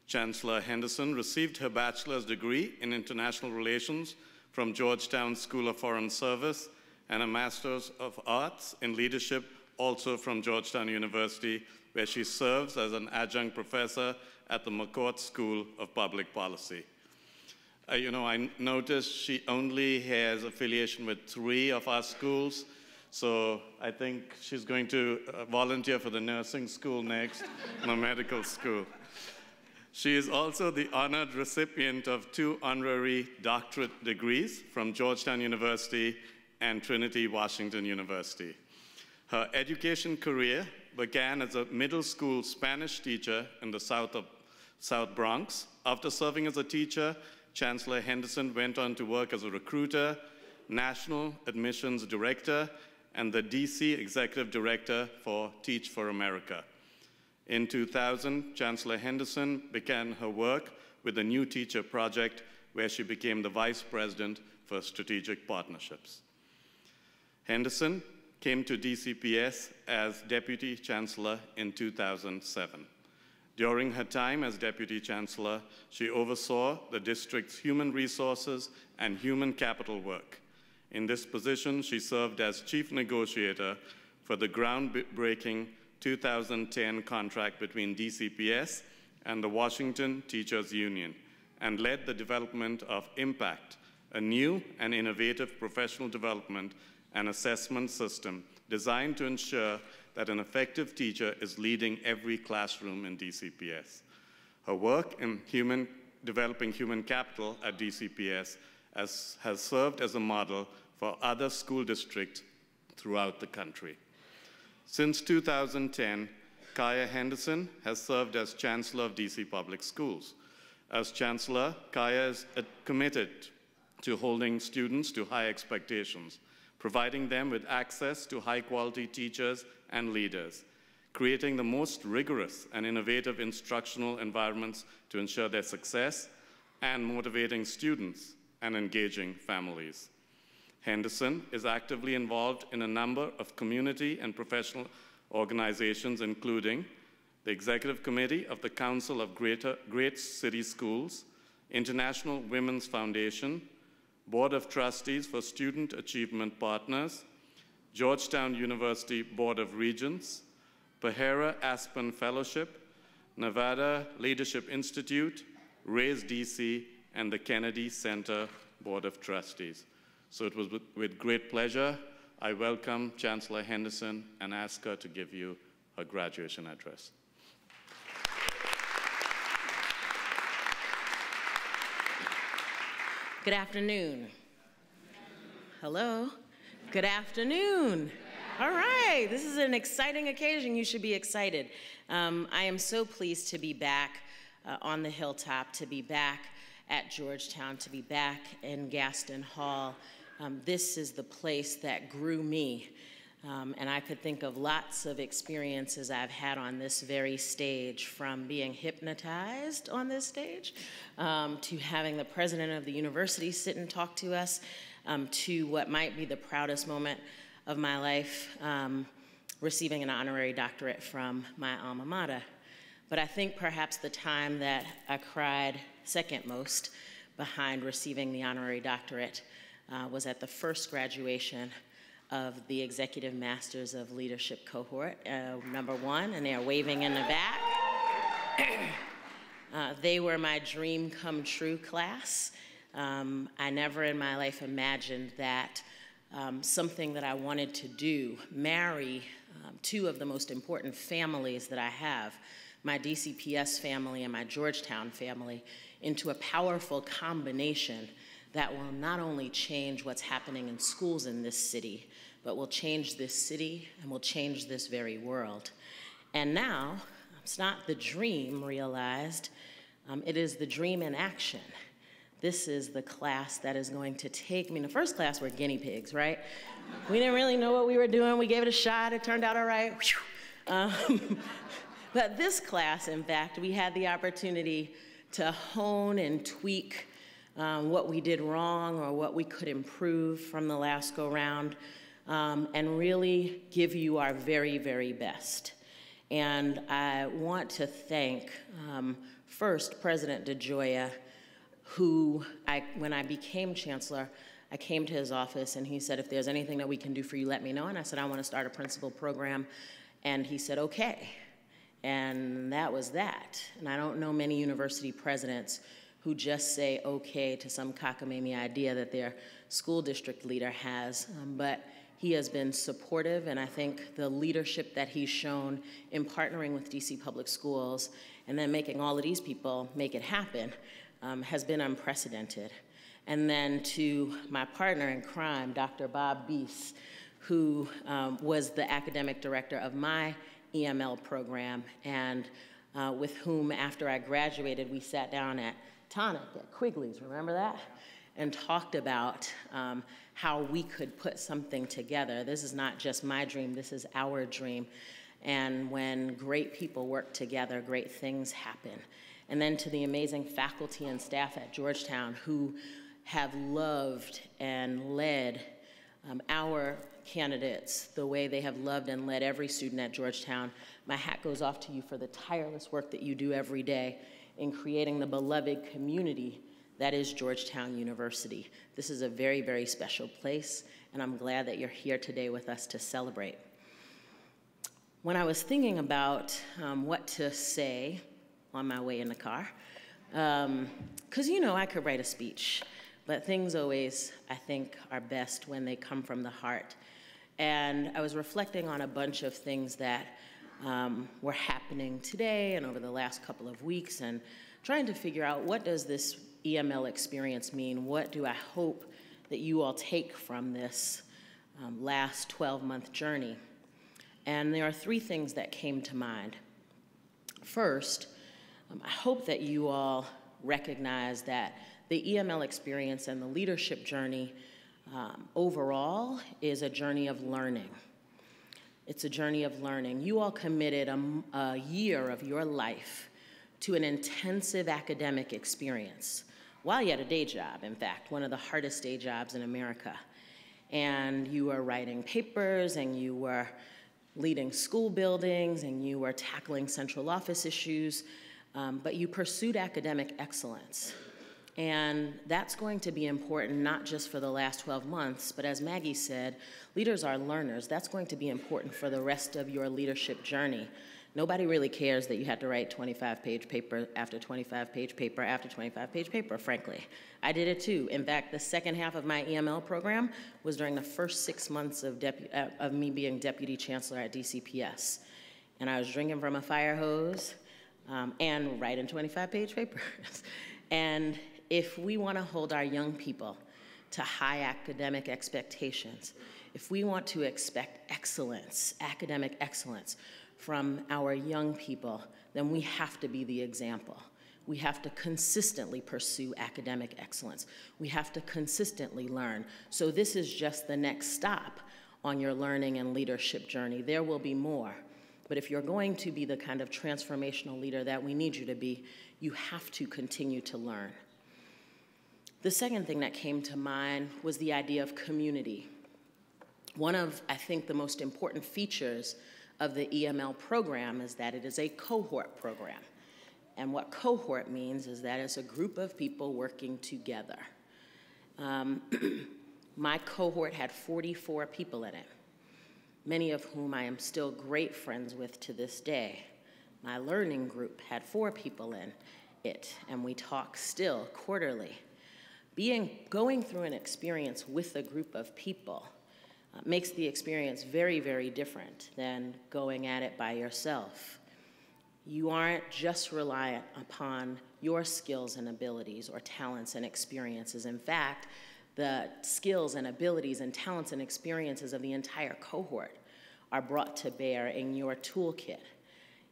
Chancellor Henderson received her bachelor's degree in international relations from Georgetown School of Foreign Service and a master's of arts in leadership also from Georgetown University, where she serves as an adjunct professor at the McCourt School of Public Policy. I noticed she only has affiliation with 3 of our schools, so I think she's going to volunteer for the nursing school next and the medical school. She is also the honored recipient of 2 honorary doctorate degrees from Georgetown University and Trinity Washington University. Her education career began as a middle school Spanish teacher in the South Bronx. After serving as a teacher, Chancellor Henderson went on to work as a recruiter, national admissions director, and the DC Executive Director for Teach for America. In 2000, Chancellor Henderson began her work with the New Teacher Project, where she became the Vice President for Strategic Partnerships. Henderson came to DCPS as Deputy Chancellor in 2007. During her time as Deputy Chancellor, she oversaw the district's human resources and human capital work. In this position, she served as Chief Negotiator for the groundbreaking 2010 contract between DCPS and the Washington Teachers Union, and led the development of Impact, a new and innovative professional development and assessment system designed to ensure that an effective teacher is leading every classroom in DCPS. Her work in developing human capital at DCPS has served as a model for other school districts throughout the country. Since 2010, Kaya Henderson has served as Chancellor of DC Public Schools. As Chancellor, Kaya is committed to holding students to high expectations, providing them with access to high-quality teachers and leaders, creating the most rigorous and innovative instructional environments to ensure their success, and motivating students and engaging families. Henderson is actively involved in a number of community and professional organizations, including the Executive Committee of the Council of Great City Schools, International Women's Foundation, Board of Trustees for Student Achievement Partners, Georgetown University Board of Regents, Pahara Aspen Fellowship, Nevada Leadership Institute, RAISE DC, and the Kennedy Center Board of Trustees. So it was with great pleasure I welcome Chancellor Henderson and ask her to give you her graduation address. Good afternoon. Hello. Good afternoon. All right, this is an exciting occasion. You should be excited. I am so pleased to be back on the hilltop, to be back at Georgetown, to be back in Gaston Hall. This is the place that grew me. And I could think of lots of experiences I've had on this very stage, from being hypnotized on this stage, to having the president of the university sit and talk to us, to what might be the proudest moment of my life, receiving an honorary doctorate from my alma mater. But I think perhaps the time that I cried second most behind receiving the honorary doctorate was at the first graduation of the Executive Masters of Leadership cohort, #1, and they're waving in the back. They were my dream come true class. I never in my life imagined that something that I wanted to do, marry 2 of the most important families that I have, my DCPS family and my Georgetown family, into a powerful combination that will not only change what's happening in schools in this city, but will change this city and will change this very world. And now, it's not the dream realized, it is the dream in action, this is the class that is going to take me. The first class were guinea pigs, right? We didn't really know what we were doing. We gave it a shot. It turned out all right. But this class, in fact, we had the opportunity to hone and tweak what we did wrong or what we could improve from the last go-round, and really give you our very, very best. And I want to thank, first, President DeGioia, who, when I became chancellor, I came to his office and he said, if there's anything that we can do for you, let me know. And I said, I want to start a principal program. And he said, okay. And that was that. And I don't know many university presidents who just say okay to some cockamamie idea that their school district leader has. But he has been supportive, and I think the leadership that he's shown in partnering with DC Public Schools and then making all of these people make it happen has been unprecedented. And then to my partner in crime, Dr. Bob Beese, who was the academic director of my EML program, and with whom, after I graduated, we sat down at Tonic at Quigley's, remember that? And talked about how we could put something together. This is not just my dream, this is our dream. And when great people work together, great things happen. And then to the amazing faculty and staff at Georgetown who have loved and led our candidates the way they have loved and led every student at Georgetown. My hat goes off to you for the tireless work that you do every day in creating the beloved community that is Georgetown University. This is a very, very special place, and I'm glad that you're here today with us to celebrate. When I was thinking about what to say on my way in the car, because you know I could write a speech, but things always, I think, are best when they come from the heart. And I was reflecting on a bunch of things that were happening today and over the last couple of weeks, and trying to figure out, what does this EML experience mean? What do I hope that you all take from this last 12-month journey? And there are three things that came to mind. First, I hope that you all recognize that the EML experience and the leadership journey overall is a journey of learning. It's a journey of learning. You all committed a year of your life to an intensive academic experience while you had a day job, in fact, one of the hardest day jobs in America. And you were writing papers, and you were leading school buildings, and you were tackling central office issues, but you pursued academic excellence. And that's going to be important not just for the last 12 months, but as Maggie said, leaders are learners. That's going to be important for the rest of your leadership journey. Nobody really cares that you had to write 25-page paper after 25-page paper after 25-page paper, frankly. I did it too. In fact, the second half of my EML program was during the first 6 months of me being deputy chancellor at DCPS. And I was drinking from a fire hose and writing 25-page papers. And if we want to hold our young people to high academic expectations, if we want to expect excellence, academic excellence, from our young people, then we have to be the example. We have to consistently pursue academic excellence. We have to consistently learn. So this is just the next stop on your learning and leadership journey. There will be more. But if you're going to be the kind of transformational leader that we need you to be, you have to continue to learn. The second thing that came to mind was the idea of community. One of, I think, the most important features of the EML program is that it is a cohort program. And what cohort means is that it's a group of people working together. My cohort had 44 people in it, many of whom I am still great friends with to this day. My learning group had 4 people in it, and we talk still quarterly. Going through an experience with a group of people makes the experience very, very different than going at it by yourself. You aren't just reliant upon your skills and abilities or talents and experiences. In fact, the skills and abilities and talents and experiences of the entire cohort are brought to bear in your toolkit.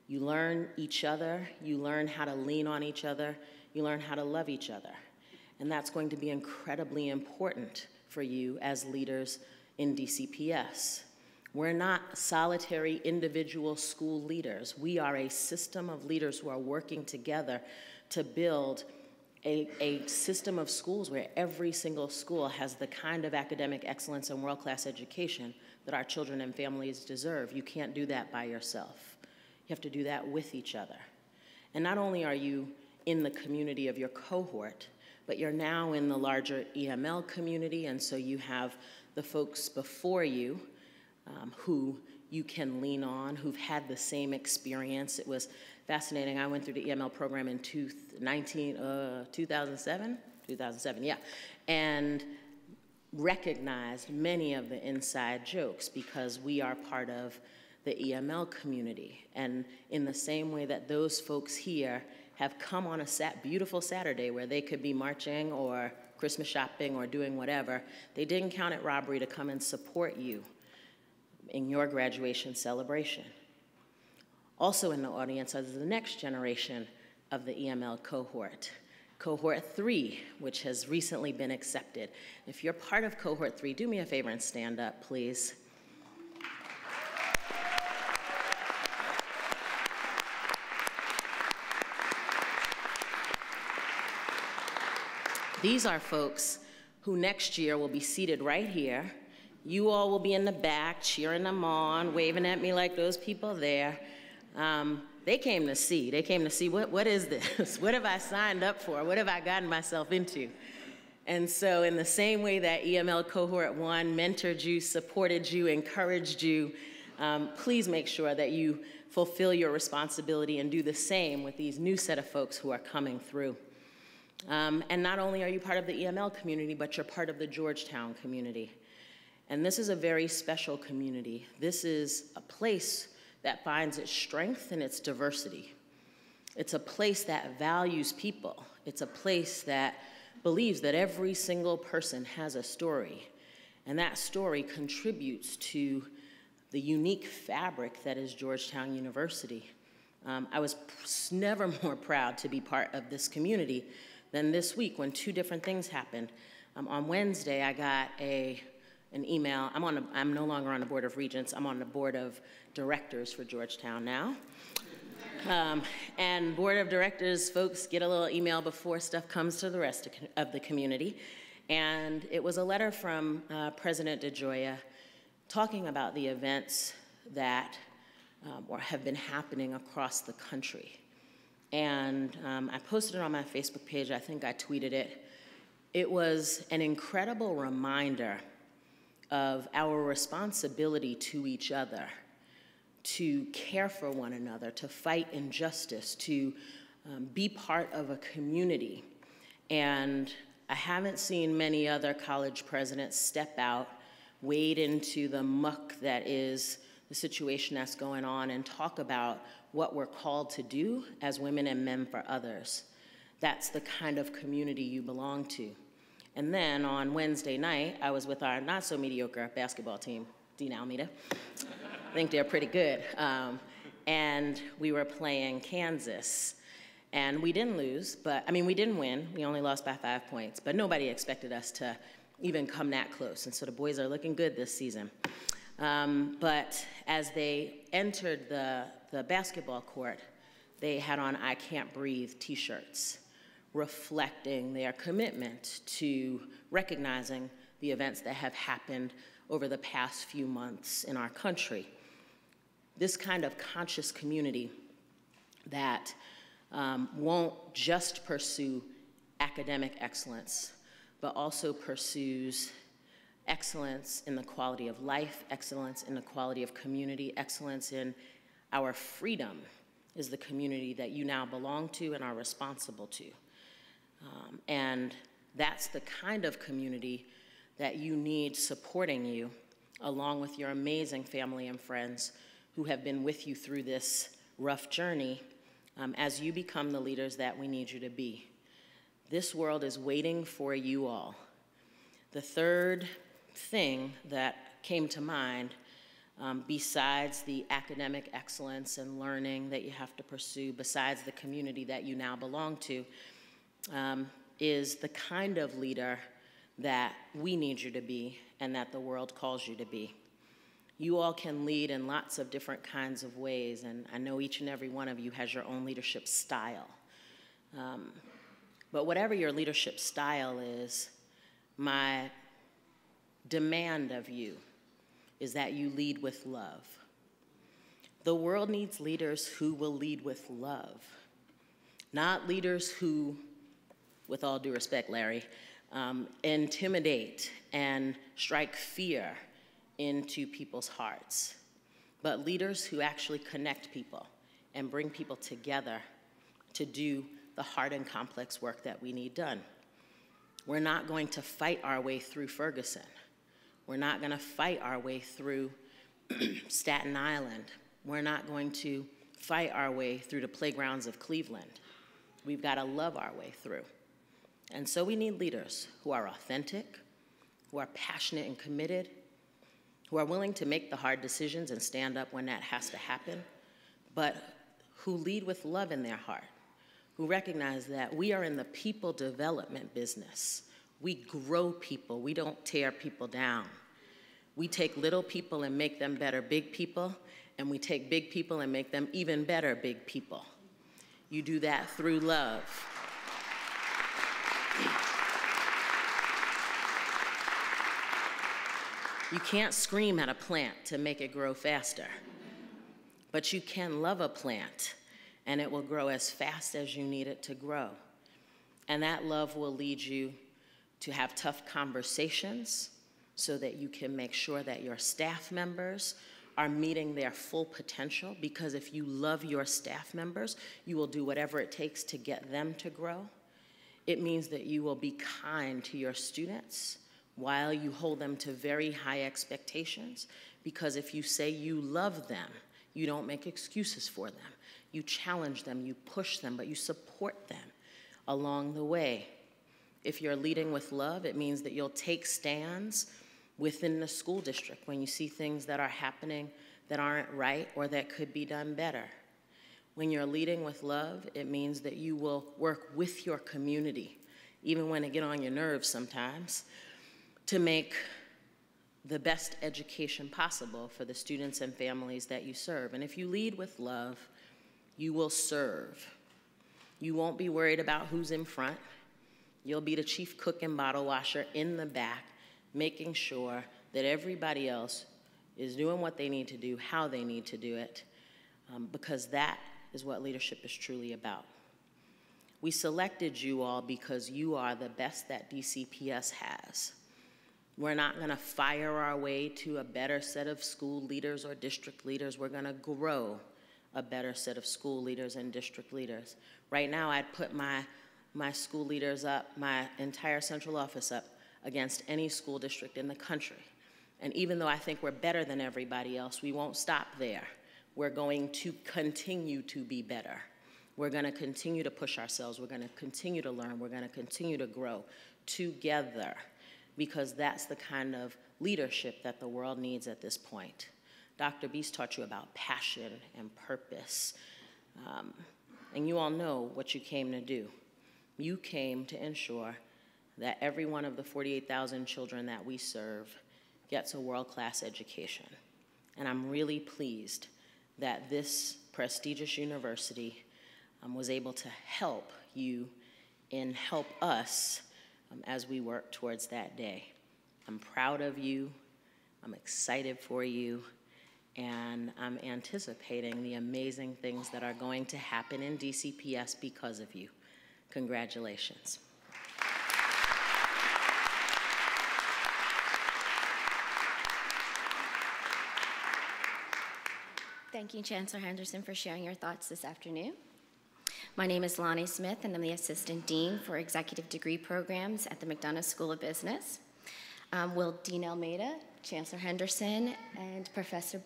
You learn each other, you learn how to lean on each other, you learn how to love each other. And that's going to be incredibly important for you as leaders in DCPS. We're not solitary individual school leaders. We are a system of leaders who are working together to build a system of schools where every single school has the kind of academic excellence and world-class education that our children and families deserve. You can't do that by yourself. You have to do that with each other. And not only are you in the community of your cohort, but you're now in the larger EML community, and so you have the folks before you who you can lean on, who've had the same experience. It was fascinating. I went through the EML program in 2007, yeah, and recognized many of the inside jokes because we are part of the EML community. And in the same way that those folks here have come on a beautiful Saturday where they could be marching or Christmas shopping or doing whatever, they didn't count it robbery to come and support you in your graduation celebration. Also in the audience is the next generation of the EML cohort, Cohort 3, which has recently been accepted. If you're part of Cohort 3, do me a favor and stand up, please. These are folks who next year will be seated right here. You all will be in the back cheering them on, waving at me like those people there. They came to see. They came to see, what is this? What have I signed up for? What have I gotten myself into? And so in the same way that EML Cohort 1 mentored you, supported you, encouraged you, please make sure that you fulfill your responsibility and do the same with these new set of folks who are coming through. And not only are you part of the EML community, but you're part of the Georgetown community. And this is a very special community. This is a place that finds its strength in its diversity. It's a place that values people. It's a place that believes that every single person has a story, and that story contributes to the unique fabric that is Georgetown University. I was never more proud to be part of this community than this week when two different things happened. On Wednesday, I got an email. I'm no longer on the Board of Regents. I'm on the Board of Directors for Georgetown now. And Board of Directors folks get a little email before stuff comes to the rest of the community. And it was a letter from President DeGioia talking about the events that have been happening across the country. And I posted it on my Facebook page. I think I tweeted it. It was an incredible reminder of our responsibility to each other, to care for one another, to fight injustice, to be part of a community. And I haven't seen many other college presidents step out, wade into the muck that is the situation that's going on, and talk about what we're called to do as women and men for others. That's the kind of community you belong to. And then on Wednesday night, I was with our not-so-mediocre basketball team, Dean Almeida. I think they're pretty good. And we were playing Kansas. And we didn't lose, we didn't win. We only lost by 5 points. But nobody expected us to even come that close. And so the boys are looking good this season. But as they entered the basketball court, they had on "I Can't Breathe" t-shirts, reflecting their commitment to recognizing the events that have happened over the past few months in our country. This kind of conscious community that won't just pursue academic excellence, but also pursues excellence in the quality of life, excellence in the quality of community, excellence in our freedom, is the community that you now belong to and are responsible to. And that's the kind of community that you need supporting you, along with your amazing family and friends who have been with you through this rough journey as you become the leaders that we need you to be. This world is waiting for you all. The third thing that came to mind, besides the academic excellence and learning that you have to pursue, besides the community that you now belong to, is the kind of leader that we need you to be and that the world calls you to be. You all can lead in lots of different kinds of ways, and I know each and every one of you has your own leadership style. But whatever your leadership style is, my demand of you is that you lead with love. The world needs leaders who will lead with love, not leaders who, with all due respect, Larry, intimidate and strike fear into people's hearts, but leaders who actually connect people and bring people together to do the hard and complex work that we need done. We're not going to fight our way through Ferguson. We're not going to fight our way through Staten Island. We're not going to fight our way through the playgrounds of Cleveland. We've got to love our way through. And so we need leaders who are authentic, who are passionate and committed, who are willing to make the hard decisions and stand up when that has to happen, but who lead with love in their heart, who recognize that we are in the people development business. We grow people, we don't tear people down. We take little people and make them better big people, and we take big people and make them even better big people. You do that through love. You can't scream at a plant to make it grow faster, but you can love a plant and it will grow as fast as you need it to grow. And that love will lead you to have tough conversations so that you can make sure that your staff members are meeting their full potential, because if you love your staff members, you will do whatever it takes to get them to grow. It means that you will be kind to your students while you hold them to very high expectations, because if you say you love them, you don't make excuses for them. You challenge them, you push them, but you support them along the way. If you're leading with love, it means that you'll take stands within the school district when you see things that are happening that aren't right or that could be done better. When you're leading with love, it means that you will work with your community, even when it gets on your nerves sometimes, to make the best education possible for the students and families that you serve. And if you lead with love, you will serve. You won't be worried about who's in front. You'll be the chief cook and bottle washer in the back, making sure that everybody else is doing what they need to do, how they need to do it, because that is what leadership is truly about. We selected you all because you are the best that DCPS has. We're not going to fire our way to a better set of school leaders or district leaders. We're going to grow a better set of school leaders and district leaders. Right now, I'd put my school leaders up, my entire central office up, against any school district in the country. And even though I think we're better than everybody else, we won't stop there. We're going to continue to be better. We're going to continue to push ourselves. We're going to continue to learn. We're going to continue to grow together, because that's the kind of leadership that the world needs at this point. Dr. Beast taught you about passion and purpose. And you all know what you came to do. You came to ensure that every one of the 48,000 children that we serve gets a world-class education. And I'm really pleased that this prestigious university was able to help you and help us as we work towards that day. I'm proud of you, I'm excited for you, and I'm anticipating the amazing things that are going to happen in DCPS because of you. Congratulations. Thank you, Chancellor Henderson, for sharing your thoughts this afternoon. My name is Lonnie Smith, and I'm the Assistant Dean for Executive Degree Programs at the McDonough School of Business. Will Dean Almeida, Chancellor Henderson, and Professor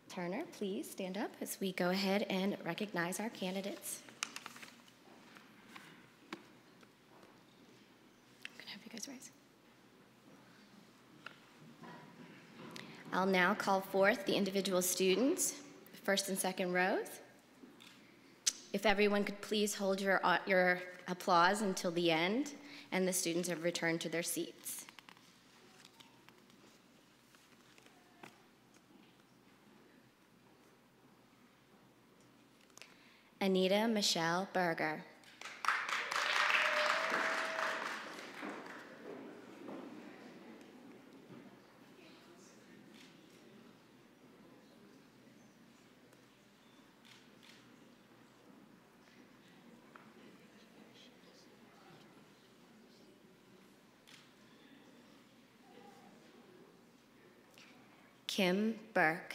Turner please stand up as we go ahead and recognize our candidates. I'm going to have you guys rise. I'll now call forth the individual students, first and second rows. If everyone could please hold your applause until the end. and the students have returned to their seats. Anita Michelle Berger. Kim Burke.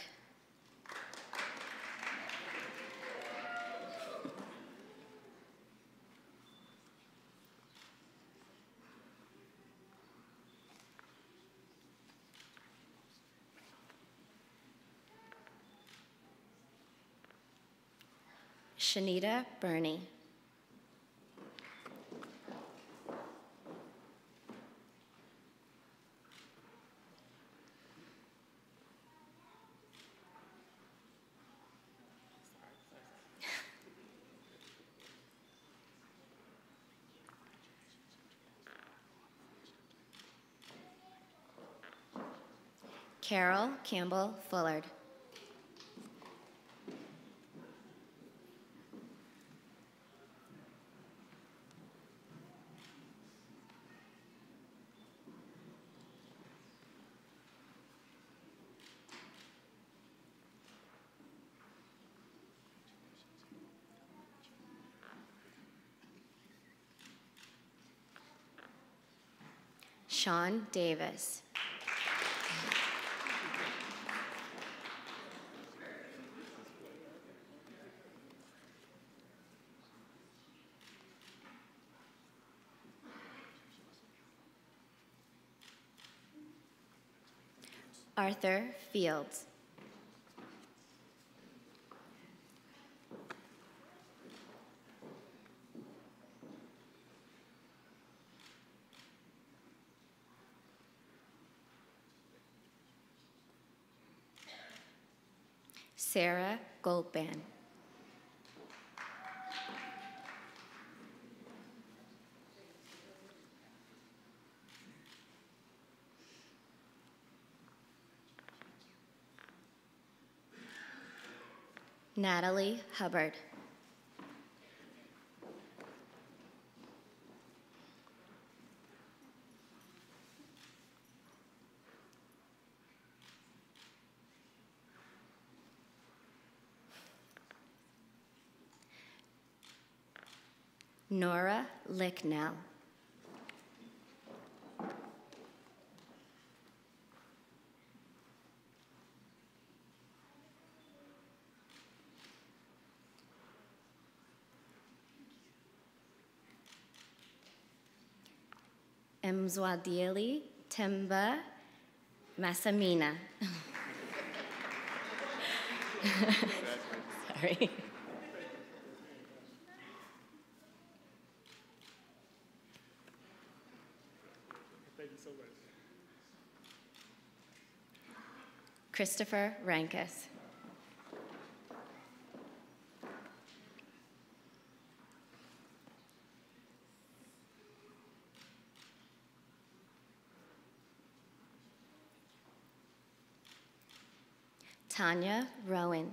Shanita Burney. Carol Campbell Fullard. Sean Davis. Arthur Fields. Sarah Goldban. Natalie Hubbard. Nora Licknell. Mzwadili Temba Masamina. Sorry. Christopher Rankus. Tanya Rowan.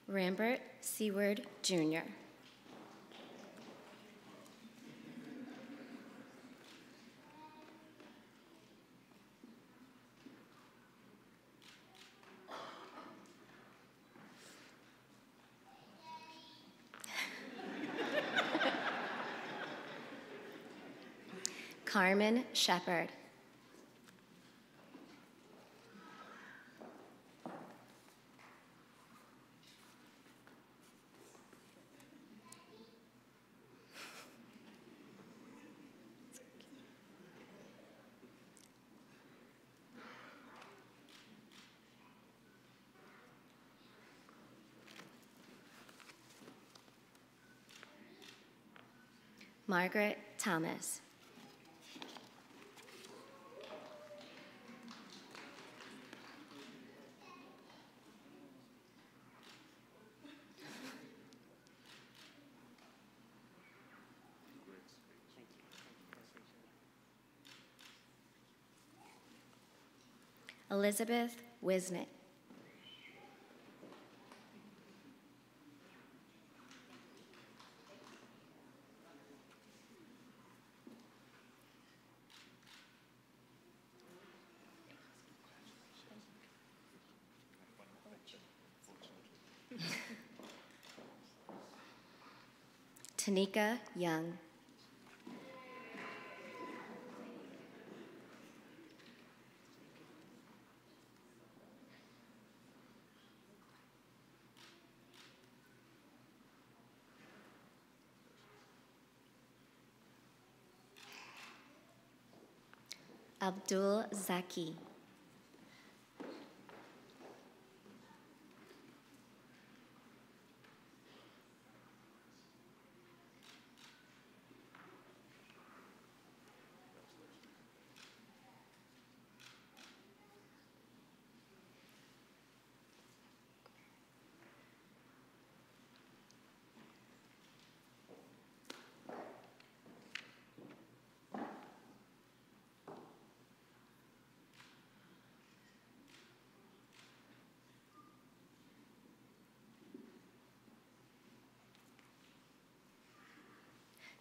Rambert Seward, Jr. Carmen Shepard. Margaret Thomas. Elizabeth Wisnick. Tanika Young. Abdul Zaki.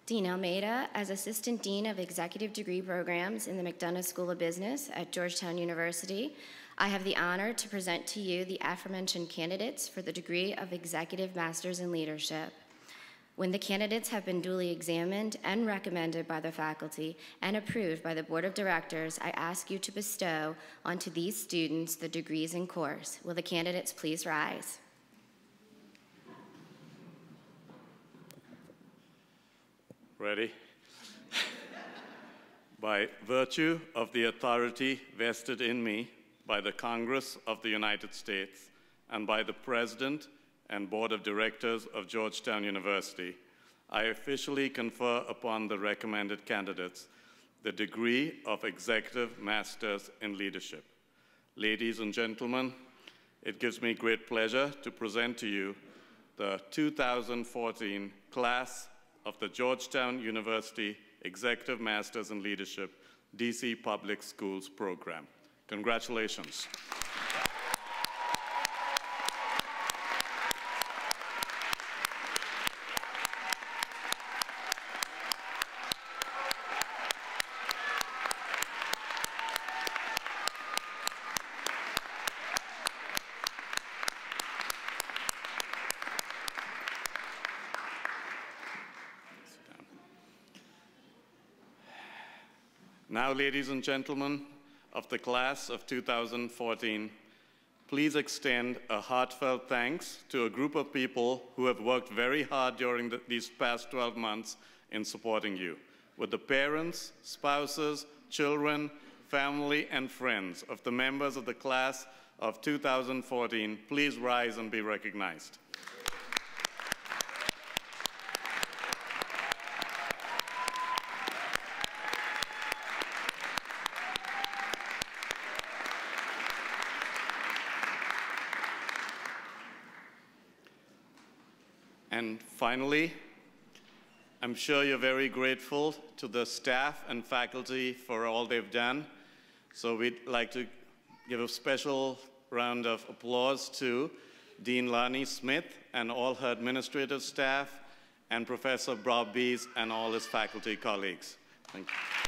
Dean Almeida, as Assistant Dean of Executive Degree Programs in the McDonough School of Business at Georgetown University, I have the honor to present to you the aforementioned candidates for the degree of Executive Masters in Leadership. When the candidates have been duly examined and recommended by the faculty and approved by the Board of Directors, I ask you to bestow onto these students the degrees in course. Will the candidates please rise? Ready? By virtue of the authority vested in me by the Congress of the United States and by the President and Board of Directors of Georgetown University, I officially confer upon the recommended candidates the degree of Executive Masters in Leadership. Ladies and gentlemen, it gives me great pleasure to present to you the 2014 class of the Georgetown University Executive Masters in Leadership DC Public Schools program. Congratulations. Now, ladies and gentlemen of the class of 2014, please extend a heartfelt thanks to a group of people who have worked very hard during these past 12 months in supporting you. Would the parents, spouses, children, family, and friends of the members of the class of 2014 please rise and be recognized? And finally, I'm sure you're very grateful to the staff and faculty for all they've done. So we'd like to give a special round of applause to Dean Lonnie Smith and all her administrative staff, and Professor Bob Bees and all his faculty colleagues. Thank you.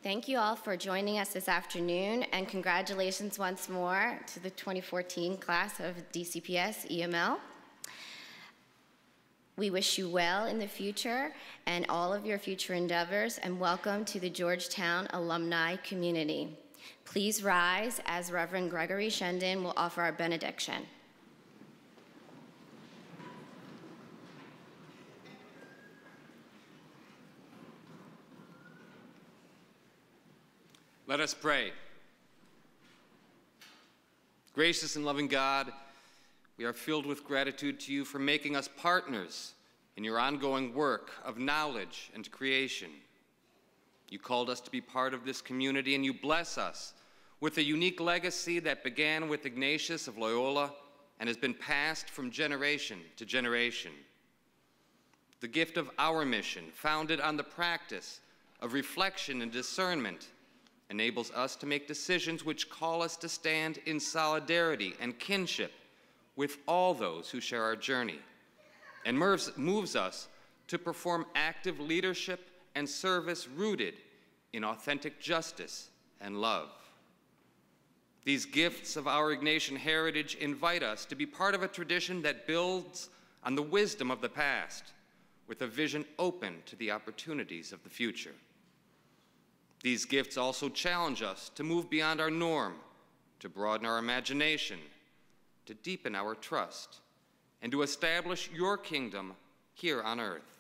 Thank you all for joining us this afternoon, and congratulations once more to the 2014 class of DCPS EML. We wish you well in the future and all of your future endeavors, and welcome to the Georgetown alumni community. Please rise as Reverend Gregory Shendon will offer our benediction. Let us pray. Gracious and loving God, we are filled with gratitude to you for making us partners in your ongoing work of knowledge and creation. You called us to be part of this community, and you bless us with a unique legacy that began with Ignatius of Loyola and has been passed from generation to generation. The gift of our mission, founded on the practice of reflection and discernment, enables us to make decisions which call us to stand in solidarity and kinship with all those who share our journey, and moves us to perform active leadership and service rooted in authentic justice and love. These gifts of our Ignatian heritage invite us to be part of a tradition that builds on the wisdom of the past, with a vision open to the opportunities of the future. These gifts also challenge us to move beyond our norm, to broaden our imagination, to deepen our trust, and to establish your kingdom here on earth.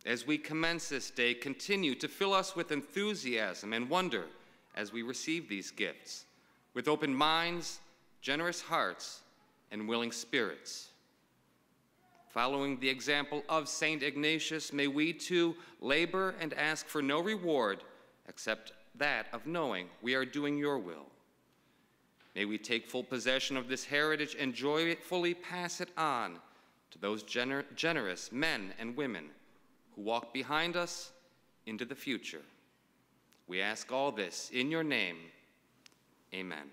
As we commence this day, continue to fill us with enthusiasm and wonder as we receive these gifts, with open minds, generous hearts, and willing spirits. Following the example of St. Ignatius, may we too labor and ask for no reward except that of knowing we are doing your will. May we take full possession of this heritage and joyfully pass it on to those generous men and women who walk behind us into the future. We ask all this in your name. Amen.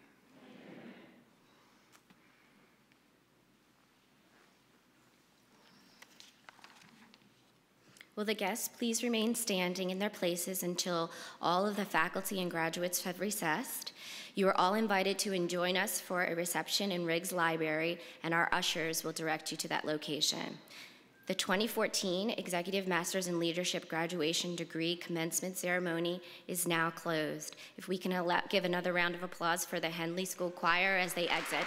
Will the guests please remain standing in their places until all of the faculty and graduates have recessed? You are all invited to join us for a reception in Riggs Library, and our ushers will direct you to that location. The 2014 Executive Masters in Leadership Graduation Degree Commencement Ceremony is now closed. If we can give another round of applause for the Henley School Choir as they exit.